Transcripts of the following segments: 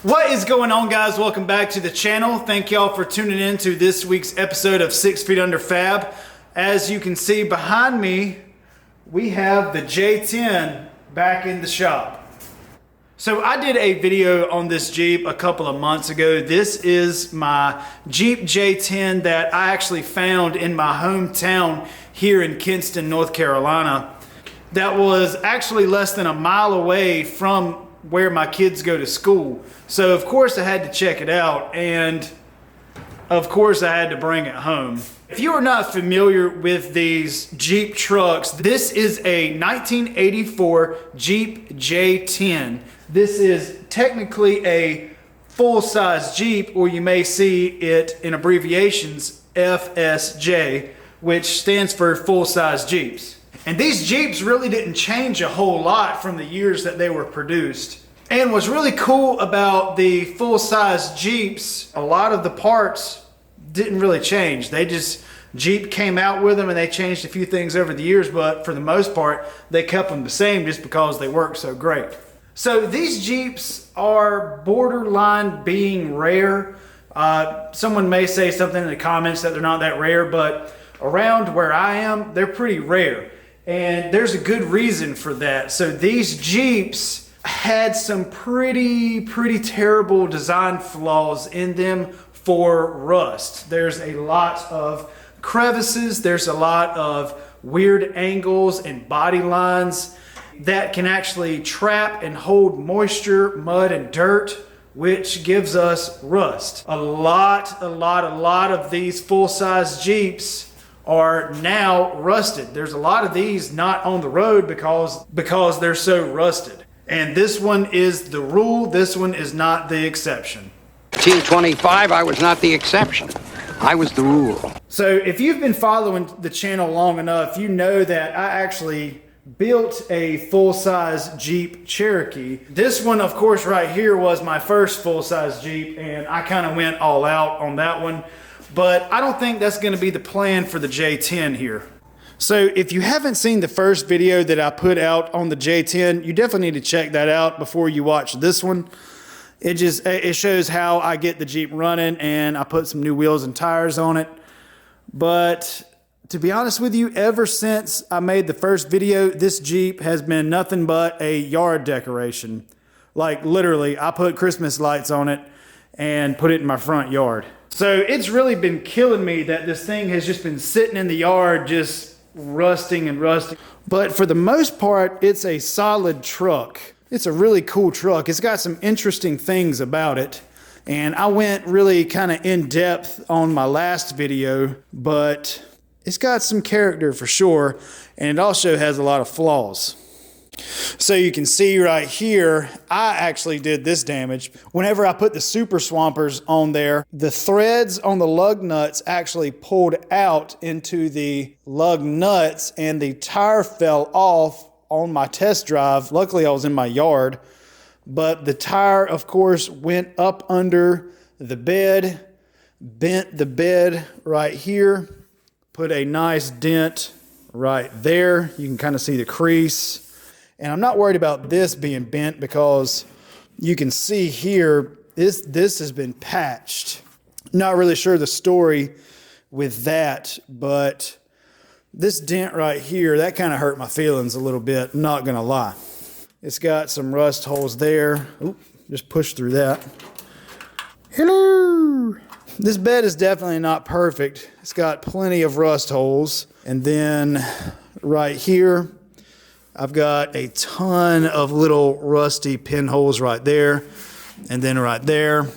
What is going on, guys? Welcome back to the channel. Thank y'all for tuning in to this week's episode of 6 Feet Under Fab. As you can see behind me, we have the J-10 back in the shop. So I did a video on this Jeep a couple of months ago. This is my Jeep J-10 that I actually found in my hometown here in Kinston, North Carolina. That was actually less than a mile away from where my kids go to school. So of course I had to check it out, and of course I had to bring it home. If you are not familiar with these Jeep trucks, this is a 1984 Jeep J-10. This is technically a full-size Jeep, or you may see it in abbreviations FSJ, which stands for full-size Jeeps. And these Jeeps really didn't change a whole lot from the years that they were produced. And what's really cool about the full-size Jeeps, a lot of the parts didn't really change. Jeep came out with them and they changed a few things over the years, but for the most part, they kept them the same just because they work so great. So these Jeeps are borderline being rare. Someone may say something in the comments that they're not that rare, but around where I am, they're pretty rare. And there's a good reason for that. So these Jeeps had some pretty terrible design flaws in them for rust. There's a lot of crevices, there's a lot of weird angles and body lines that can actually trap and hold moisture, mud, and dirt, which gives us rust. A lot of these full-size Jeeps are now rusted. There's a lot of these not on the road because they're so rusted. And this one is the rule, this one is not the exception. T25, I was not the exception. I was the rule. So if you've been following the channel long enough, you know that I actually built a full-size Jeep Cherokee. This one, of course, right here was my first full-size Jeep, and I kind of went all out on that one. But I don't think that's going to be the plan for the J-10 here. So if you haven't seen the first video that I put out on the J-10, you definitely need to check that out before you watch this one. It shows how I get the Jeep running, and I put some new wheels and tires on it. But to be honest with you, ever since I made the first video, this Jeep has been nothing but a yard decoration. Like literally, I put Christmas lights on it and put it in my front yard. So it's really been killing me that this thing has just been sitting in the yard just rusting and rusting. But for the most part, it's a solid truck. It's a really cool truck. It's got some interesting things about it. And I went really kind of in depth on my last video, but it's got some character for sure. And it also has a lot of flaws. So you can see right here, I actually did this damage. Whenever I put the super swampers on there, the threads on the lug nuts actually pulled out into the lug nuts and the tire fell off on my test drive. Luckily, I was in my yard, but the tire, of course, went up under the bed, bent the bed right here, put a nice dent right there. You can kind of see the crease. And I'm not worried about this being bent because you can see here, this has been patched. Not really sure the story with that, but this dent right here, that kind of hurt my feelings a little bit, I'm not gonna lie. It's got some rust holes there. Oop, just push through that. Hello! This bed is definitely not perfect. It's got plenty of rust holes. And then right here, I've got a ton of little rusty pinholes right there, and then right there,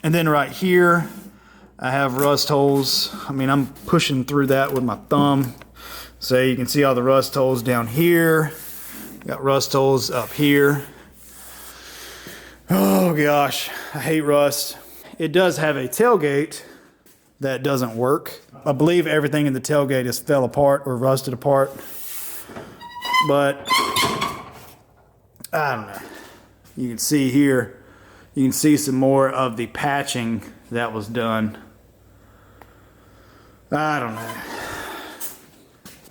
and then right here, I have rust holes. I mean, I'm pushing through that with my thumb. So you can see all the rust holes down here. Got rust holes up here. Oh gosh, I hate rust. It does have a tailgate that doesn't work. I believe everything in the tailgate is fell apart or rusted apart. But I don't know. You can see here, you can see some more of the patching that was done. I don't know.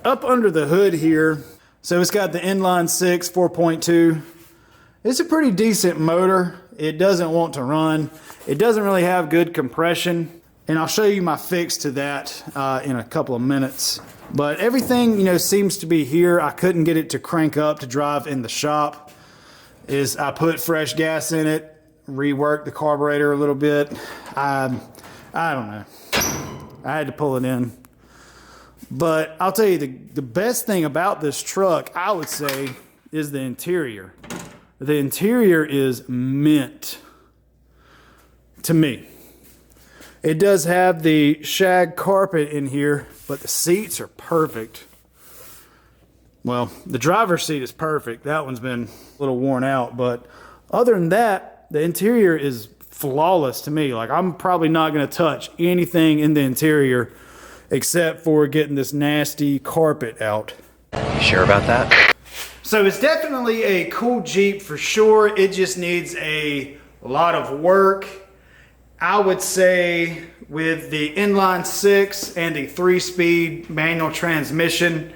Up under the hood here, so it's got the inline 6 4.2. It's a pretty decent motor. It doesn't want to run. It doesn't really have good compression. And I'll show you my fix to that in a couple of minutes. But everything, you know, seems to be here. I couldn't get it to crank up to drive in the shop. I put fresh gas in it, reworked the carburetor a little bit. I don't know. I had to pull it in. But I'll tell you, the best thing about this truck, I would say, is the interior. The interior is mint to me. It does have the shag carpet in here, but the seats are perfect. Well, the driver's seat is perfect. That one's been a little worn out, but other than that, the interior is flawless to me. Like, I'm probably not going to touch anything in the interior except for getting this nasty carpet out. You sure about that? So it's definitely a cool Jeep for sure. It just needs a lot of work. I would say with the inline 6 and the 3-speed manual transmission,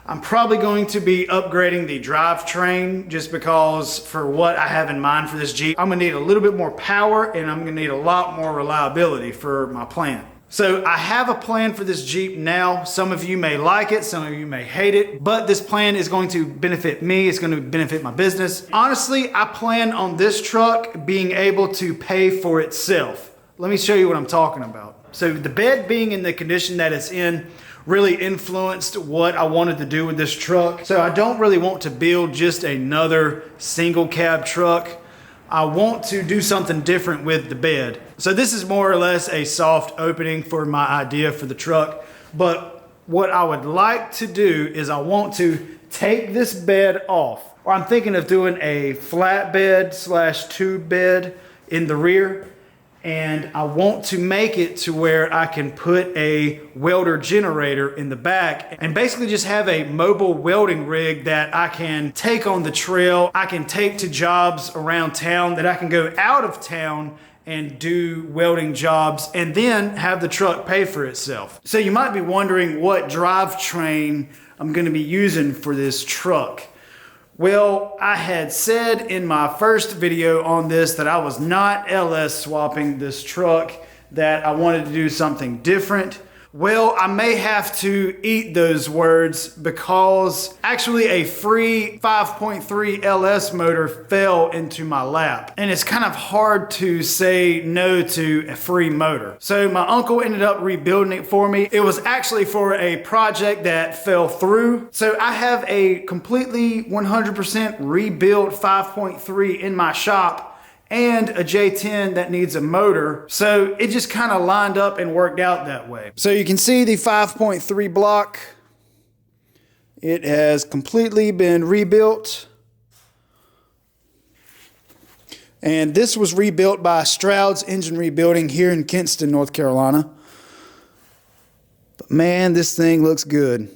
I'm probably going to be upgrading the drivetrain just because for what I have in mind for this Jeep, I'm gonna need a little bit more power and I'm gonna need a lot more reliability for my plan. So I have a plan for this Jeep now. Some of you may like it, some of you may hate it, but this plan is going to benefit me. It's going to benefit my business. Honestly, I plan on this truck being able to pay for itself. Let me show you what I'm talking about. So the bed being in the condition that it's in really influenced what I wanted to do with this truck. So I don't really want to build just another single cab truck. I want to do something different with the bed. So this is more or less a soft opening for my idea for the truck. But what I would like to do is I want to take this bed off. Or I'm thinking of doing a flat bed / tube bed in the rear. And I want to make it to where I can put a welder generator in the back and basically just have a mobile welding rig that I can take on the trail. I can take to jobs around town, that I can go out of town and do welding jobs and then have the truck pay for itself. So you might be wondering what drivetrain I'm going to be using for this truck. Well, I had said in my first video on this that I was not LS swapping this truck, that I wanted to do something different. Well, I may have to eat those words because actually a free 5.3 LS motor fell into my lap. And it's kind of hard to say no to a free motor. So my uncle ended up rebuilding it for me. It was actually for a project that fell through. So I have a completely 100% rebuilt 5.3 in my shop and a J10 that needs a motor. So it just kind of lined up and worked out that way. So you can see the 5.3 block. It has completely been rebuilt. And this was rebuilt by Stroud's Engine Rebuilding here in Kinston, North Carolina. But man, this thing looks good.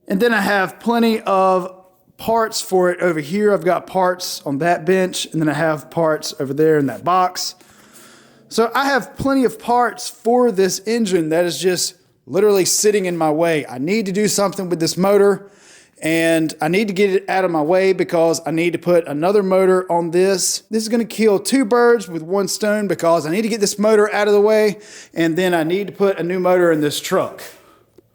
And then I have plenty of parts for it over here. I've got parts on that bench, and then I have parts over there in that box. So I have plenty of parts for this engine that is just literally sitting in my way. I need to do something with this motor, and I need to get it out of my way because I need to put another motor on this. This is going to kill two birds with one stone because I need to get this motor out of the way, and then I need to put a new motor in this truck.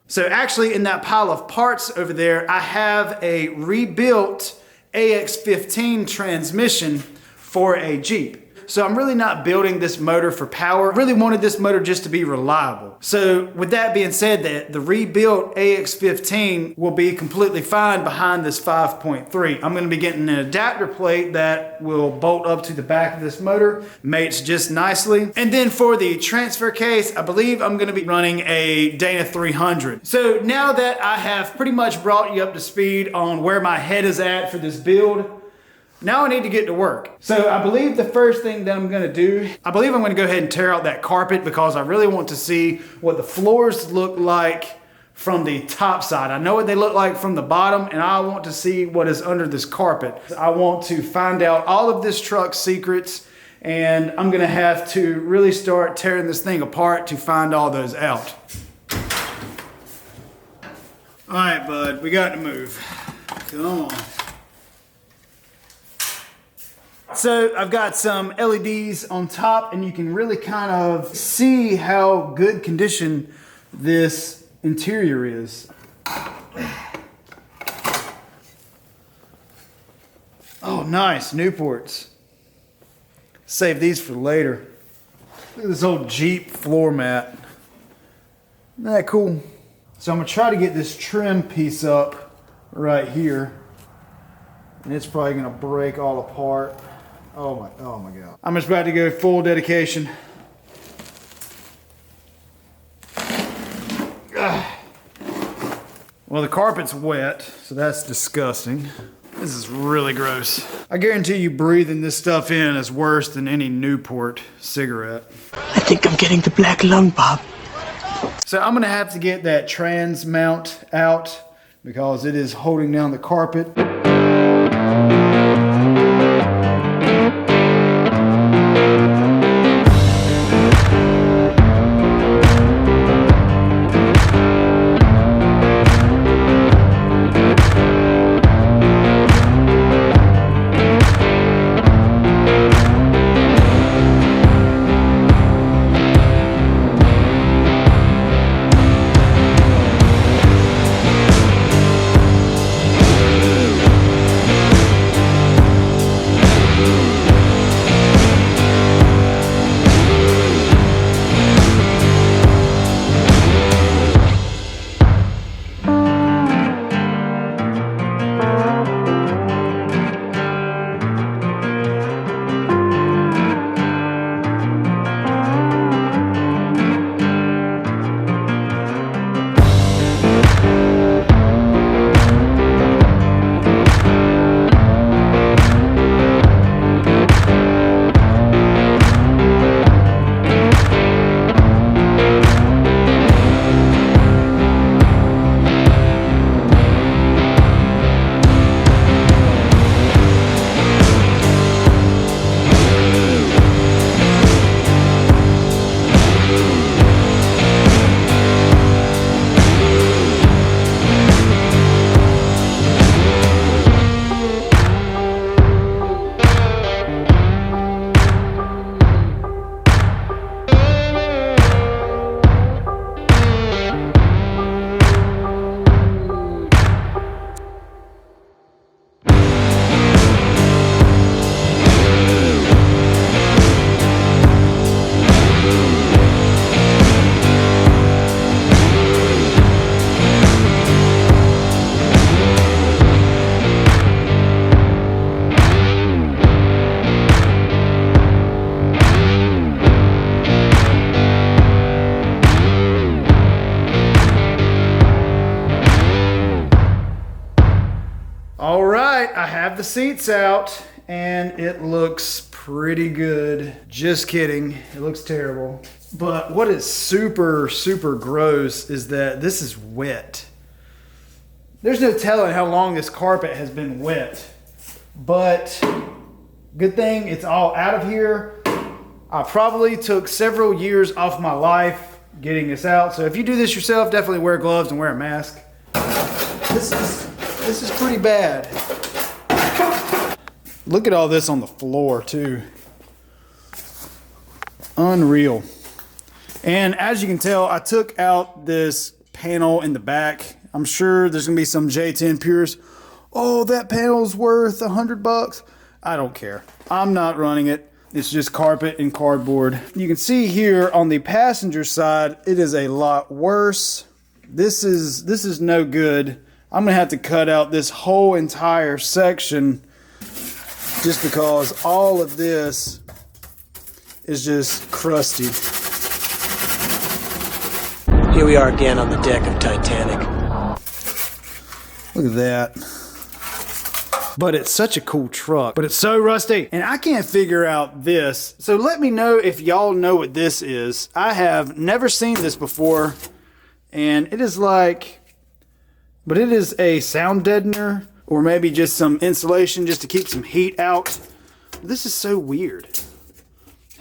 So actually in that pile of parts over there, I have a rebuilt AX15 transmission for a Jeep. So I'm really not building this motor for power. I really wanted this motor just to be reliable. So with that being said, the rebuilt AX15 will be completely fine behind this 5.3. I'm gonna be getting an adapter plate that will bolt up to the back of this motor, mates just nicely. And then for the transfer case, I believe I'm gonna be running a Dana 300. So now that I have pretty much brought you up to speed on where my head is at for this build, now I need to get to work. So I believe the first thing that I'm gonna do, I'm gonna go ahead and tear out that carpet because I really want to see what the floors look like from the top side. I know what they look like from the bottom, and I want to see what is under this carpet. I want to find out all of this truck's secrets, and I'm gonna have to really start tearing this thing apart to find all those out. All right, bud, we got to move. Come on. So I've got some LEDs on top, and you can really kind of see how good condition this interior is. Oh, nice, Newports. Save these for later. Look at this old Jeep floor mat. Isn't that cool? So I'm gonna try to get this trim piece up right here. And it's probably gonna break all apart. Oh my God. I'm just about to go full dedication. Well, the carpet's wet, so that's disgusting. This is really gross. I guarantee you breathing this stuff in is worse than any Newport cigarette. I think I'm getting the black lung, Bob. So I'm gonna have to get that trans mount out because it is holding down the carpet. All right, I have the seats out and it looks pretty good. Just kidding, it looks terrible. But what is super, super gross is that this is wet. There's no telling how long this carpet has been wet, but good thing it's all out of here. I probably took several years off my life getting this out. So if you do this yourself, definitely wear gloves and wear a mask. This is pretty bad. Look at all this on the floor too. Unreal. And as you can tell, I took out this panel in the back. I'm sure there's gonna be some J10 purists. Oh, that panel's worth $100. I don't care. I'm not running it. It's just carpet and cardboard. You can see here on the passenger side, it is a lot worse. This is no good. I'm gonna have to cut out this whole entire section just because all of this is just crusty. Here we are again on the deck of Titanic. Look at that. But it's such a cool truck, but it's so rusty. And I can't figure out this. So let me know if y'all know what this is. I have never seen this before. And it is like, but it is a sound deadener or maybe just some insulation just to keep some heat out. This is so weird.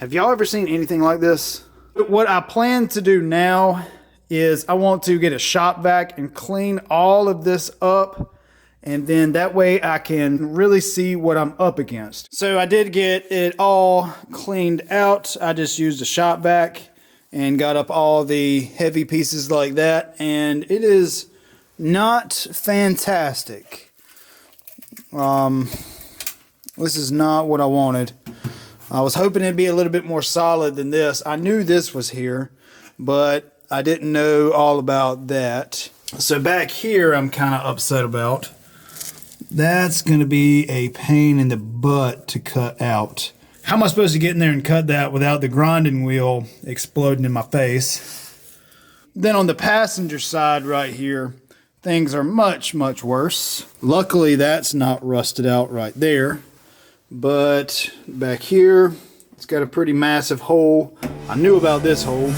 Have y'all ever seen anything like this? What I plan to do now is I want to get a shop vac and clean all of this up and then that way I can really see what I'm up against. So I did get it all cleaned out. I just used a shop vac and got up all the heavy pieces like that, and it is not fantastic. This is not what I wanted. I was hoping it'd be a little bit more solid than this. I knew this was here, but I didn't know all about that. So back here I'm kind of upset about. That's going to be a pain in the butt to cut out. How am I supposed to get in there and cut that without the grinding wheel exploding in my face? Then on the passenger side right here, things are much, much worse. Luckily that's not rusted out right there. But back here, it's got a pretty massive hole. I knew about this hole.